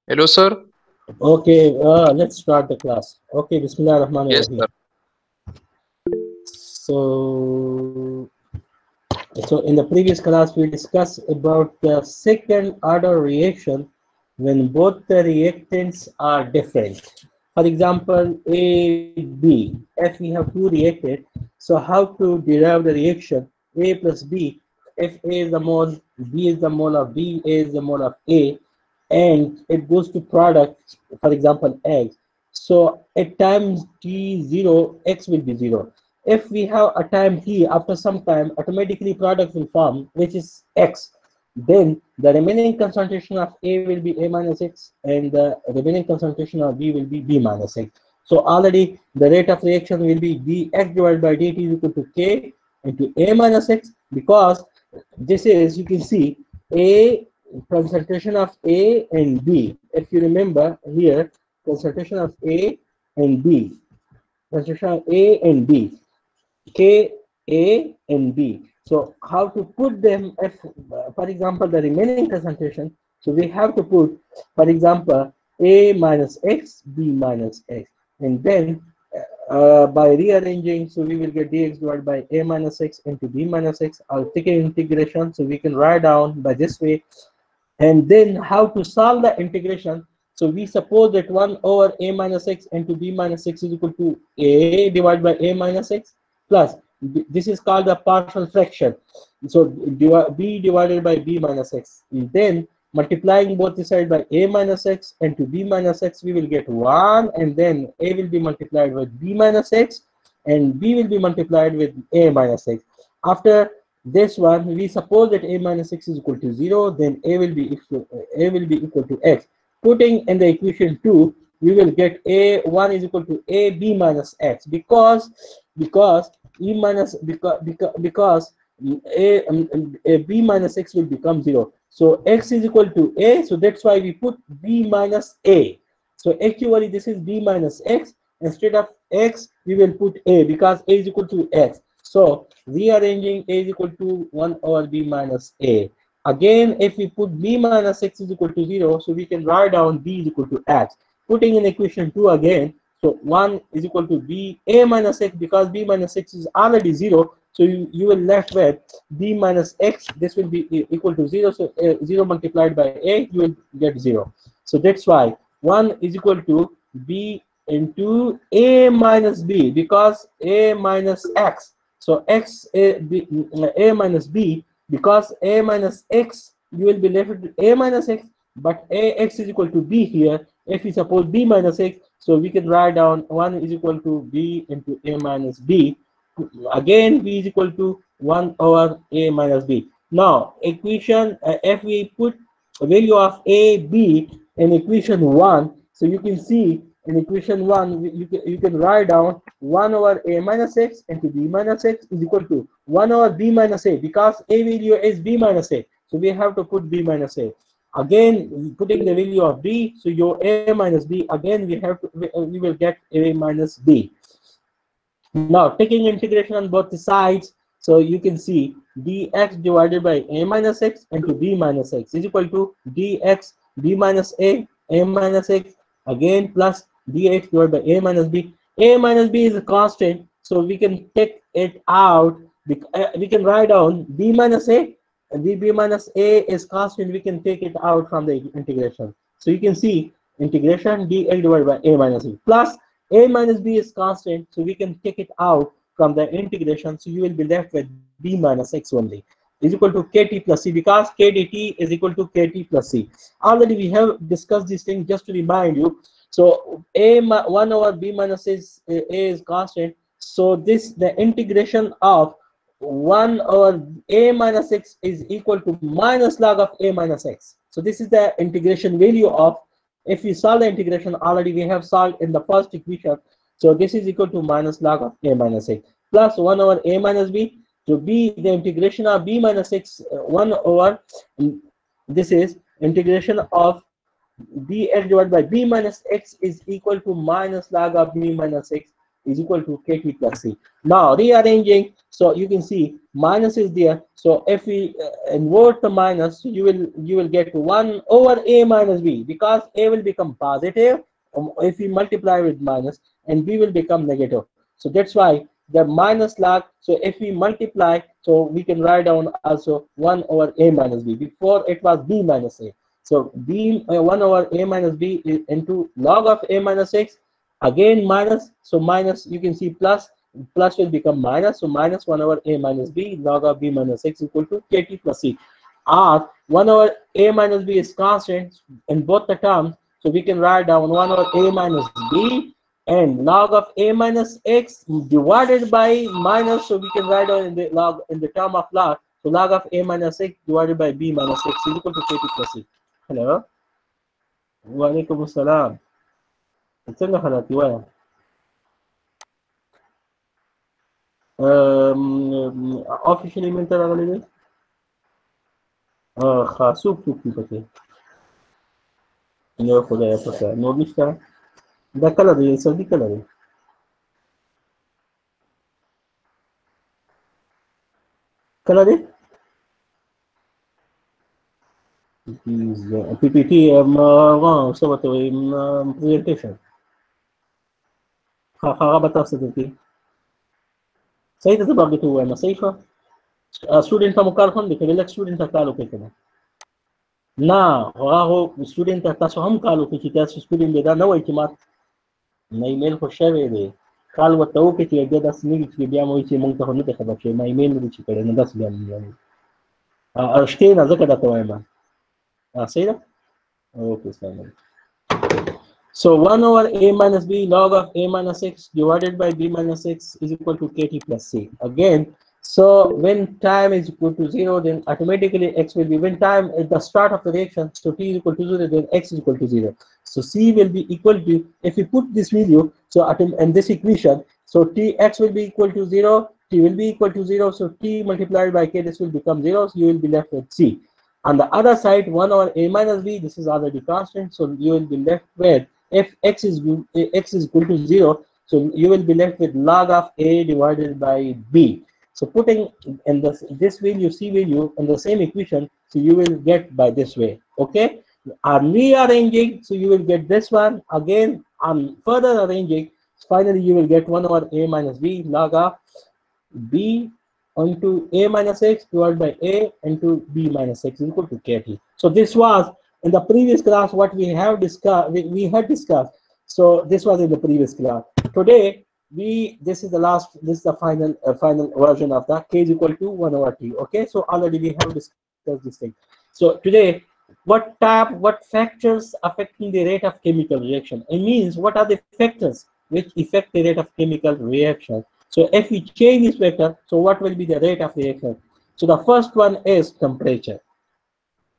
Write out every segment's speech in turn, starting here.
Hello, sir. Okay, let's start the class. Okay, Bismillah Rahman Yes, Rahim. sir. So, so in the previous class, we discussed about the second order reaction when both the reactants are different. For example, A, B. If we have two reactants, so how to derive the reaction A plus B? If A is the mole, B is the mole of B, A is the mole of A, and it goes to product, for example, X. So at times t0, X will be 0. If we have a time t, after some time, automatically product will form, which is X. Then the remaining concentration of A will be A minus X, and the remaining concentration of B will be B minus X. So already the rate of reaction will be dx divided by dt is equal to K into A minus X, because this is, you can see, A concentration of A and B. If you remember here, concentration of A and B, concentration of A and B, K, A, and B. So how to put them? If, for example, the remaining concentration, so we have to put, for example, A minus X, B minus X, and then by rearranging, so we will get dx divided by A minus X into B minus X. I'll take an integration, so we can write down by this way. And then how to solve the integration? So we suppose that 1 over A minus X into B minus X is equal to A divided by A minus X plus, this is called the partial fraction. So B divided by B minus X. And then multiplying both the side by A minus X and to B minus X, we will get 1, and then A will be multiplied with B minus X and B will be multiplied with A minus X. After this one, we suppose that A minus X is equal to 0, then A will be equal to X. Putting in the equation 2, we will get A1 is equal to AB minus X, because E minus because a B minus X will become 0. So X is equal to A, so that's why we put B minus A. So actually this is B minus X. Instead of X, we will put A, because A is equal to X. So rearranging, A is equal to 1 over B minus A. Again, if we put B minus X is equal to 0, so we can write down B is equal to X. Putting in equation 2 again, so 1 is equal to B A minus X, because B minus X is already 0. So you will left with B minus X. This will be equal to 0. So 0 multiplied by A, you will get 0. So that's why 1 is equal to B into A minus B, because A minus X. So A minus B, because A minus X, you will be left with A minus X, but AX is equal to B here. If we suppose B minus X, so we can write down 1 is equal to B into A minus B. Again, B is equal to 1 over A minus B. Now, equation, if we put a value of A, B in equation 1, so you can see in equation 1, you can write down 1 over A minus X into B minus X is equal to 1 over B minus A, because A value is B minus A. So we have to put B minus A. Again, putting the value of B, so your A minus B, again we will get A minus B. Now, taking integration on both the sides, so you can see dx divided by A minus X into B minus X is equal to dx B minus A minus X, again plus dx divided by A minus B. A minus B is a constant, so we can take it out. We can write down B minus A, B minus A is constant, we can take it out from the integration. So you can see integration dx divided by A minus B plus A minus B is constant, so we can take it out from the integration. So you will be left with B minus X only is equal to KT plus C, because KDT is equal to KT plus C. Already we have discussed this thing, just to remind you. So 1 over B minus A is constant. So this, the integration of 1 over A minus X is equal to minus log of A minus X. So this is the integration value of, if we solve the integration, already we have solved in the first equation. So this is equal to minus log of A minus X plus 1 over A minus B. So B, the integration of B minus X, 1 over, this is integration of dx divided by B minus X is equal to minus log of B minus X. is equal to Kt plus C. Now rearranging, so you can see minus is there. So if we invert the minus, you will get 1 over A minus B, because A will become positive if we multiply with minus, and B will become negative. So that's why the minus log. So if we multiply, so we can write down also 1 over A minus B. Before it was B minus A. So B 1 over A minus B is into log of A minus X. Again minus, so minus, you can see plus will become minus, so minus 1 over A minus B log of B minus X equal to Kt plus C. Or 1 over A minus B is constant in both the terms, so we can write down 1 over A minus B and log of A minus X divided by minus, so we can write down in the log, in the term of log, so log of A minus X divided by B minus X is equal to Kt plus C. Hello? Wa alaikum assalam. څنګه حالات وایه؟ officially من ته راغلی دی؟ ښه، څوک دي پکې؟ یو خدایه پکه نور نشته؟ دا کله دی؟ سعودي کله دی؟ کله دی؟ پی پی ټي څه ورته وایي؟ پرزنټیشن. هغه به تاسو ته کوي. صحیح ده، زه به هغې ته ووایم. صحیح شوه؟ سټوډنټ ته مو کار هم دی که لږ سټوډنټ ته کار وکړئ که نه؟ نه، هغه سټوډنټ ته تاسو هم کال وکړئ چې تاسو سټوډنټ دی دا نه وایي چې ما نه ایمیل خو شوی دی، کال ورته وکړئ چې بیا داسې نه وي چې بیا مو وایي چې موږ ته خو نه دی خبر شوی، ما ایمیل نه دی چې کړی، نو داسې بیا نه شته نه، ځکه درته وایم. صحیح ده؟ اوکې، السلام علیکم. So 1 over A minus B log of A minus X divided by B minus X is equal to Kt plus C. Again, so when time is equal to 0, then automatically X will be, when time at the start of the reaction, so T is equal to 0, then X is equal to 0. So C will be equal to, if we put this value, so and this equation, so X will be equal to 0, T will be equal to 0, so T multiplied by K, this will become 0, so you will be left with C. On the other side, 1 over A minus B, this is already constant, so you will be left with, if X is equal to 0, so you will be left with log of A divided by B. So putting in this value, C value, in the same equation, so you will get by this way, okay? On rearranging, so you will get this one. Again, on further arranging, finally you will get 1 over A minus B log of B into A minus X divided by A into B minus X is equal to Kt. So this was in the previous class what we have discussed, we had discussed. So this was in the previous class. Today, this is the final version of that. K is equal to 1 over T. Okay, so already we have discussed this thing. So today, what factors affecting the rate of chemical reaction? It means what are the factors which affect the rate of chemical reaction? So if we change this factor, so what will be the rate of reaction? So the first one is temperature.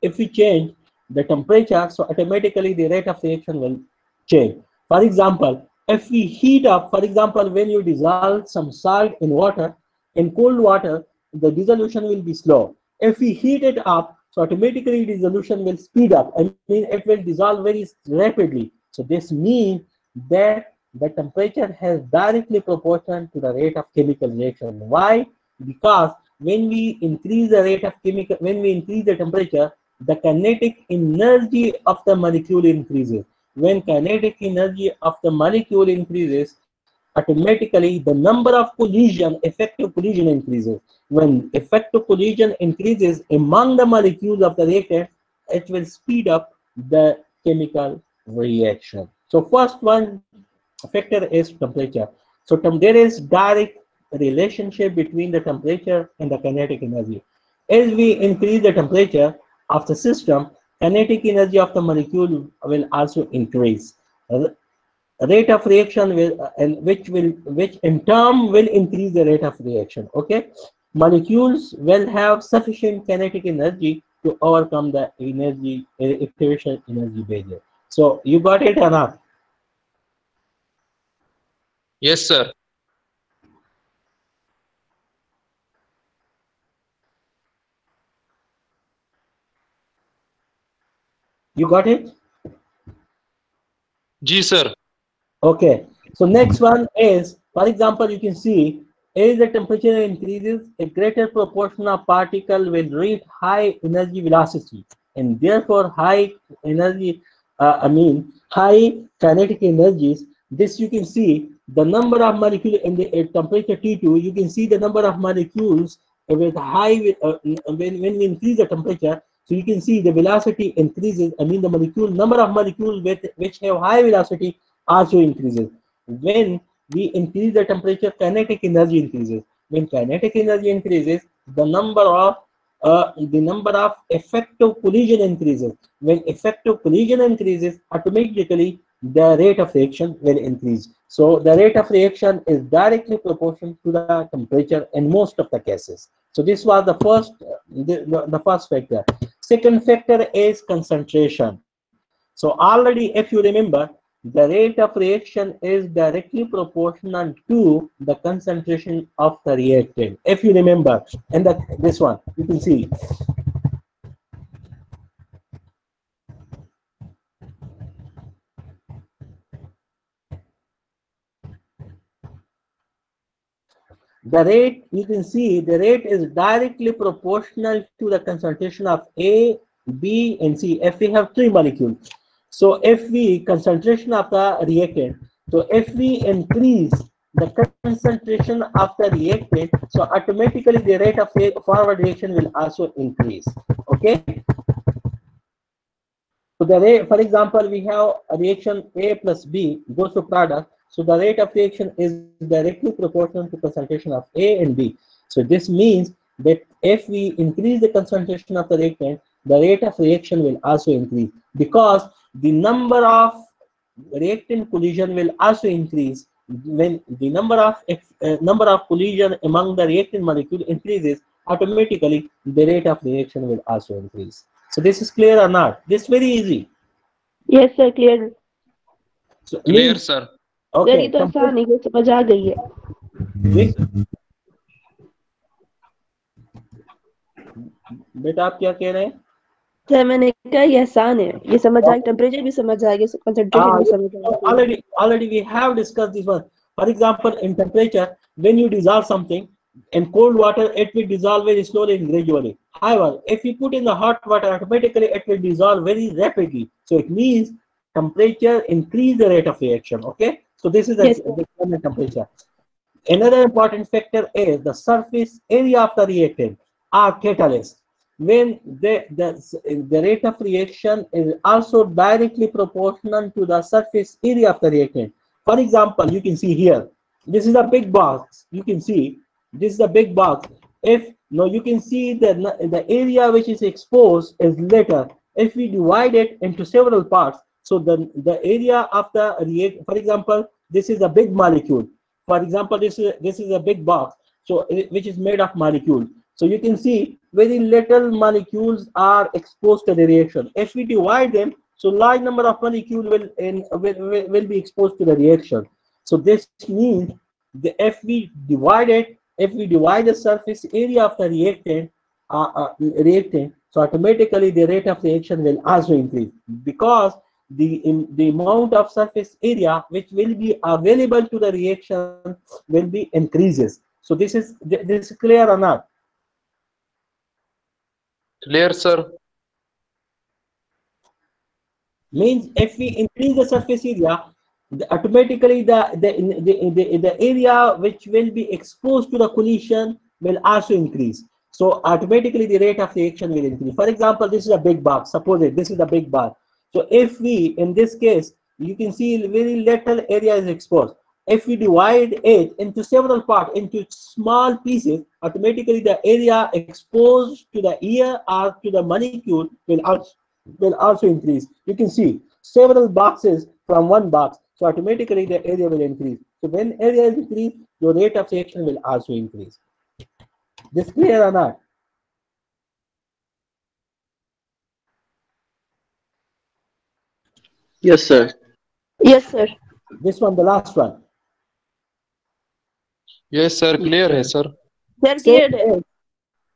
If we change the temperature, so automatically the rate of reaction will change. For example, if we heat up, for example, when you dissolve some salt in water, in cold water, the dissolution will be slow. If we heat it up, so automatically dissolution will speed up. I mean, it will dissolve very rapidly. So this means that the temperature has directly proportion to the rate of chemical reaction. Why? Because when we increase the rate of chemical, when we increase the temperature, the kinetic energy of the molecule increases. When kinetic energy of the molecule increases, automatically the number of collision, effective collision increases. When effective collision increases among the molecules of the reactant, it will speed up the chemical reaction. So first one factor is temperature. So there is direct relationship between the temperature and the kinetic energy. As we increase the temperature of the system, kinetic energy of the molecule will also increase. Rate of reaction will, and which in turn will increase the rate of reaction. Okay, molecules will have sufficient kinetic energy to overcome the activation energy barrier. So you got it or not? Yes, sir. You got it? Ji, sir. Okay. So next one is For example, you can see as the temperature increases, a greater proportion of particle will reach high energy velocity, and therefore high energy, high kinetic energies. This you can see the number of molecules in the temperature T2. You can see the number of molecules with high when we increase the temperature. So you can see the velocity increases. The molecule number of molecules which have high velocity also increases. When we increase the temperature, kinetic energy increases. When kinetic energy increases, the number of effective collision increases. When effective collision increases, automatically the rate of reaction will increase. So the rate of reaction is directly proportional to the temperature in most of the cases. So this was the first the first factor. Second factor is concentration. So already, if you remember, the rate of reaction is directly proportional to the concentration of the reactant. If you remember, and this one, you can see. The rate, you can see, the rate is directly proportional to the concentration of A, B, and C. If we have three molecules, so if we concentration of the reactant, so if we increase the concentration of the reactant, so automatically the rate of forward reaction will also increase. Okay. So the rate, for example, we have a reaction A plus B goes to product. So the rate of reaction is directly proportional to concentration of A and B. So this means that if we increase the concentration of the reactant, the rate of reaction will also increase, because the number of reactant collision will also increase. When the number of collision among the reactant molecule increases, automatically the rate of reaction will also increase. So this is clear or not? This is very easy. Yes sir, clear. So Clear, sir. Sir ये okay. तो आसान है, ये समझ आ गई है. बेटा आप क्या कह रहे हैं? सर मैंने कहा ये आसान है, ये समझ आ, टेम्परेचर भी समझ आ गया, कंसंट्रेशन भी समझ आ गया. Already we have discussed this one. For example, in temperature, when you dissolve something in cold water, it will dissolve very slowly and gradually. However, if you put in the hot water, automatically it will dissolve very rapidly. So it means temperature increase the rate of reaction. Okay, so this is the temperature. Another important factor is the surface area of the reactant or catalyst. When the rate of reaction is also directly proportional to the surface area of the reactant. For example, you can see here, this is a big box. You can see this is a big box. If now you can see the area which is exposed is little. If we divide it into several parts, so the area of the react, for example, this is a big molecule. For example, this is a big box, so which is made of molecules. So you can see very little molecules are exposed to the reaction. If we divide them, so large number of molecules will be exposed to the reaction. So this means if we divide the surface area of the reactant, so automatically the rate of reaction will also increase, because the amount of surface area which will be available to the reaction will be increases. So this is clear or not? Clear, sir. Means if we increase the surface area, automatically the area which will be exposed to the collision will also increase. So automatically the rate of reaction will increase. For example, this is a big box. Suppose this is a big bar. So if we, in this case, you can see very little area is exposed. If we divide it into several parts, into small pieces, automatically the area exposed to the air or to the molecule will also increase. You can see several boxes from one box, so automatically the area will increase. So when area is increased, your rate of reaction will also increase. This clear or not? Yes, sir. Yes sir. This one, the last one. Yes, sir. Clear है, sir. Sir clear है.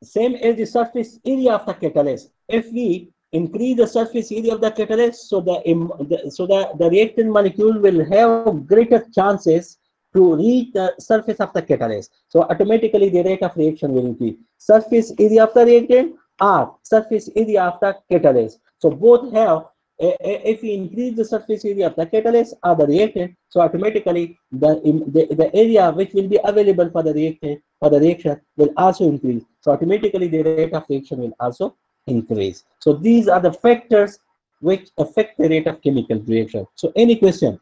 Same as the surface area of the catalyst. If we increase the surface area of the catalyst, so the reactant molecule will have greater chances to reach the surface of the catalyst. So automatically the rate of reaction will increase. Surface area of the reactant or surface area of the catalyst. So both have, if we increase the surface area of the catalyst or the reactant, so automatically the area which will be available for the reactant for the reaction will also increase. So automatically the rate of reaction will also increase. So these are the factors which affect the rate of chemical reaction. So any question?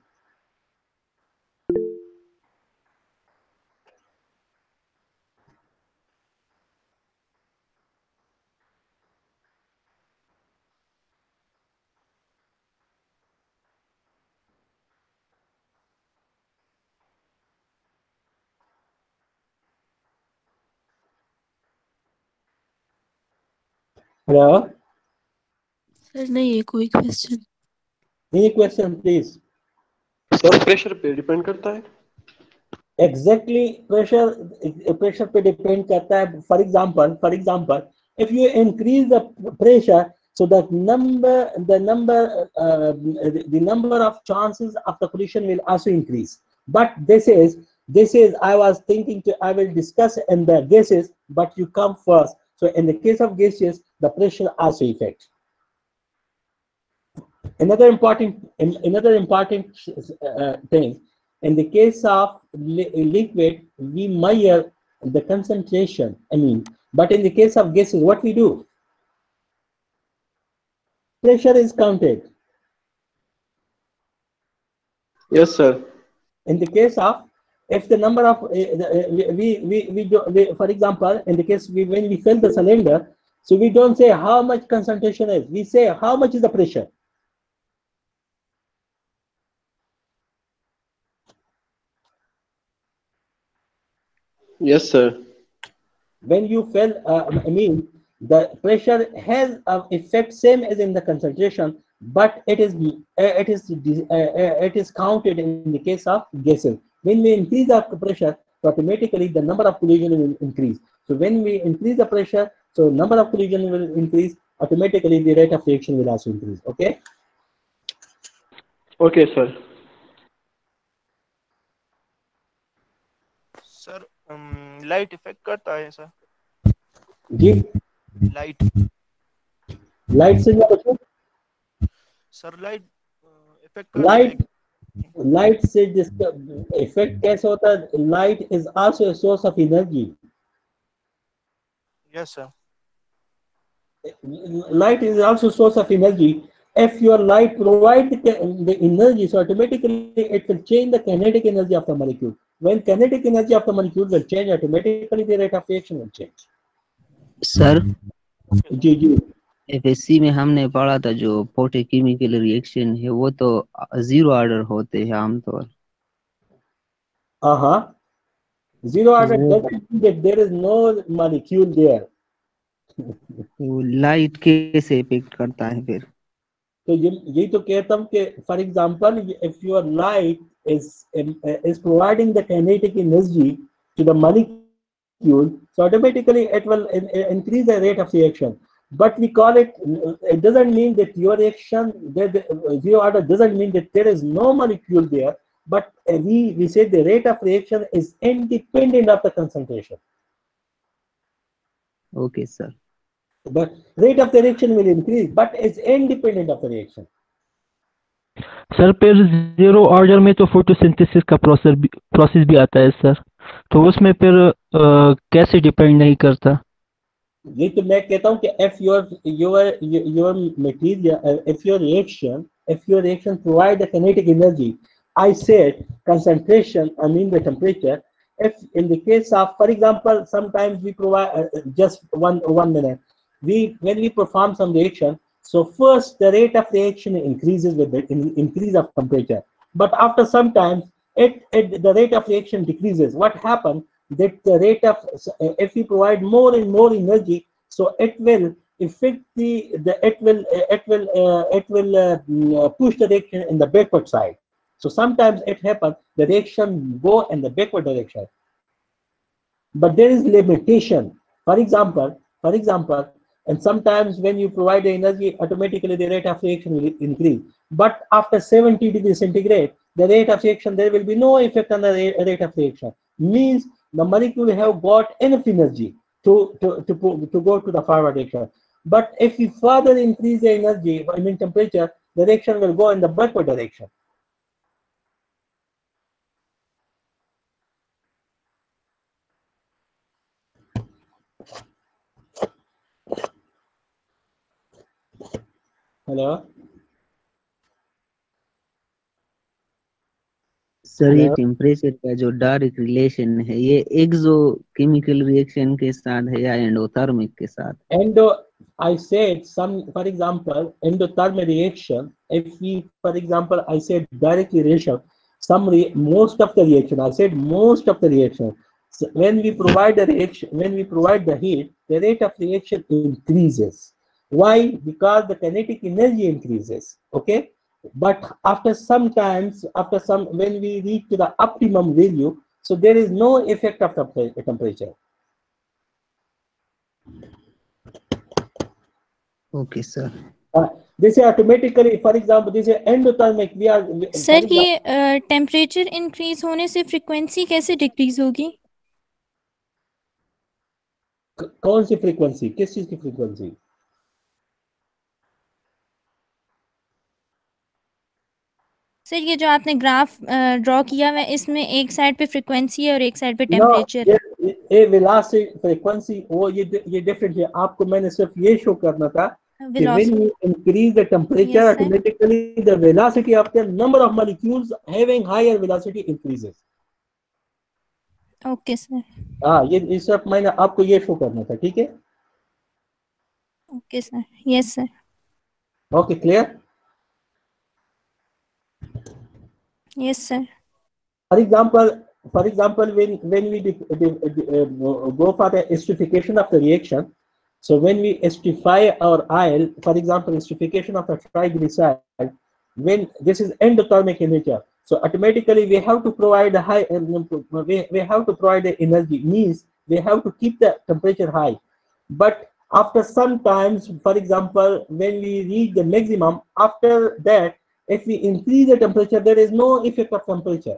Hello? Sir नहीं है कोई question. Any question, please? Sir pressure पे depend करता है। Exactly, pressure पे depend करता है. For example, if you increase the pressure, so the number of chances of the collision will also increase. But this is I was thinking I will discuss in the gases, but you come first. So in the case of gases, the pressure also affects. Another important thing, in the case of liquid, we measure the concentration. But in the case of gases, what we do? Pressure is counted. Yes, sir. In the case of, if the number of for example, in the case when we fill the cylinder, so we don't say how much concentration is. We say how much is the pressure. Yes, sir. When you fill, the pressure has an effect same as in the concentration, but it is counted in the case of gases. When we increase the pressure, so automatically the number of collision will increase. So when we increase the pressure, so number of collision will increase. Automatically the rate of reaction will also increase. Okay. Okay, sir. Sir light effect करता है sir? जी, light से क्या बचो? Sir light effect करता है? Light से जिसका effect कैसे होता है? Light is also a source of energy. Yes sir. Light is also source of energy. If your light provides the energy, so automatically it will change the kinetic energy of the molecule. When kinetic energy of the molecule will change, automatically the rate of reaction will change. Sir जी जी. FSc में हमने पढ़ा था जो photochemical reaction है वो तो जीरो ऑर्डर होते हैं आमतौर. Zero order doesn't mean that there is no molecule there. वो लाइट कैसे इफेक्ट करता है फिर? तो यही तो कहता हूँ कि for example if your light is providing the kinetic energy to the molecule, so automatically it will increase the rate of reaction. But we call it doesn't mean that your reaction, zero order doesn't mean that there is no molecule there, but we say the rate of reaction is independent of the concentration. Okay, sir. But rate of the reaction will increase, but it's independent of the reaction. Sir फिर zero order में तो photosynthesis का process भी आता है sir, तो उसमें फिर कैसे डिपेंड नहीं करता? ये तो मैं कहता हूँ कि if your material, if your reaction provide the kinetic energy, I said concentration, the temperature. If in the case of, for example, sometimes we provide just one minute. When we perform some reaction, so first the rate of reaction increases with the increase of temperature, but after some time the rate of reaction decreases. What happens that the rate of, if we provide more and more energy, so it will affect it will push the reaction in the backward side. So sometimes it happens the reaction go in the backward direction, but there is limitation. For example, and sometimes when you provide the energy, automatically the rate of reaction will increase. But after 70 degrees centigrade, the rate of reaction, there will be no effect on the rate of reaction. Means the molecule have got enough energy to go to the forward reaction. But if we further increase the energy, I mean temperature, the reaction will go in the backward direction. Hello? Sir ये Hello? Temperature का जो direct relation है ये एक्सो chemical reaction के साथ है या endothermic के साथ? I said some, for example, endothermic reaction. If we, for example, I said direct reaction, most of the reaction. I said most of the reaction. So when we provide the reaction, when we provide the heat, the rate of reaction increases. Why? Because the kinetic energy increases. Okay, but after some times, when we reach to the optimum value, so there is no effect of the temperature. Okay sir. This is automatically, for example, this is endothermic. We are sir ये temperature increase होने से frequency कैसे decrease होगी? कौन सी frequency, किस चीज की frequency? Sir ये जो आपने ग्राफ ड्रॉ किया हुआ है इसमें एक साइड पे फ्रीक्वेंसी है और एक साइड पे टेम्परेचर है। ये वेलोसिटी फ्रीक्वेंसी वो ये डिफरेंट है। आपको मैंने सिर्फ ये शो करना था कि when you increase the temperature, automatically the velocity of the number of molecules having higher velocity increases. Okay sir. हाँ, ये सिर्फ मैंने आपको ये शो करना था, ठीक है? Okay sir, yes sir. Okay, clear? Yes, sir. For example, when we go for the esterification of the reaction, so when we esterify our oil, for example, esterification of the triglyceride, when this is endothermic in nature, so automatically we have to provide a high, we have to provide the energy, means we have to keep the temperature high. But after some times, for example, when we reach the maximum, after that, if we increase the temperature, there is no effect of temperature.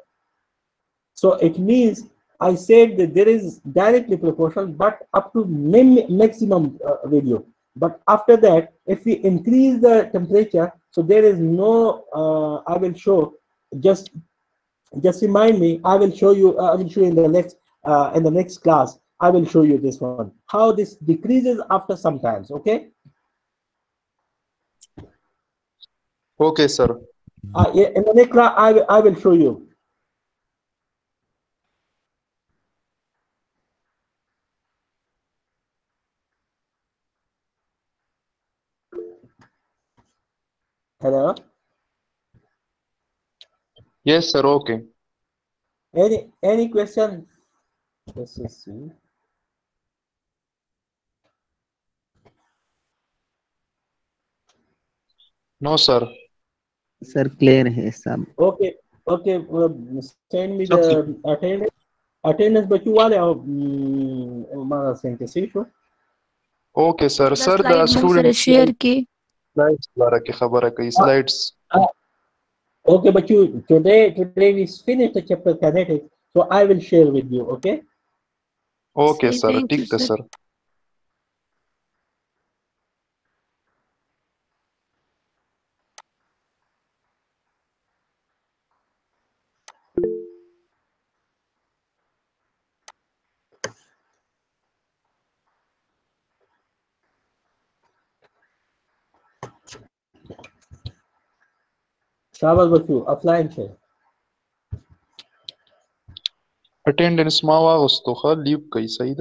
So it means I said that there is directly proportional, but up to maximum value. But after that, if we increase the temperature, so there is no. I will show. Just remind me. I will show you. I will show you in the next class. I will show you this one. How this decreases after some times. Okay. Okay, sir. In the next class, I will show you. Hello. Yes, sir. Okay. Any question? Let's see. No, sir. Sir clear है सब। Okay. Send me the attendance बच्चों वाले हमारा synthesis हो. Okay, sir. Sir, the student share की slides द्वारा की खबर है कई slides. Okay, but today we finished the chapter kinetics, so I will share with you. Okay. Okay, sir. ठीक है, sir. शाबाश बच्चों, ऑफलाइन છે. Attendance માં વાગોસ તો હા લીવ કઈ સહી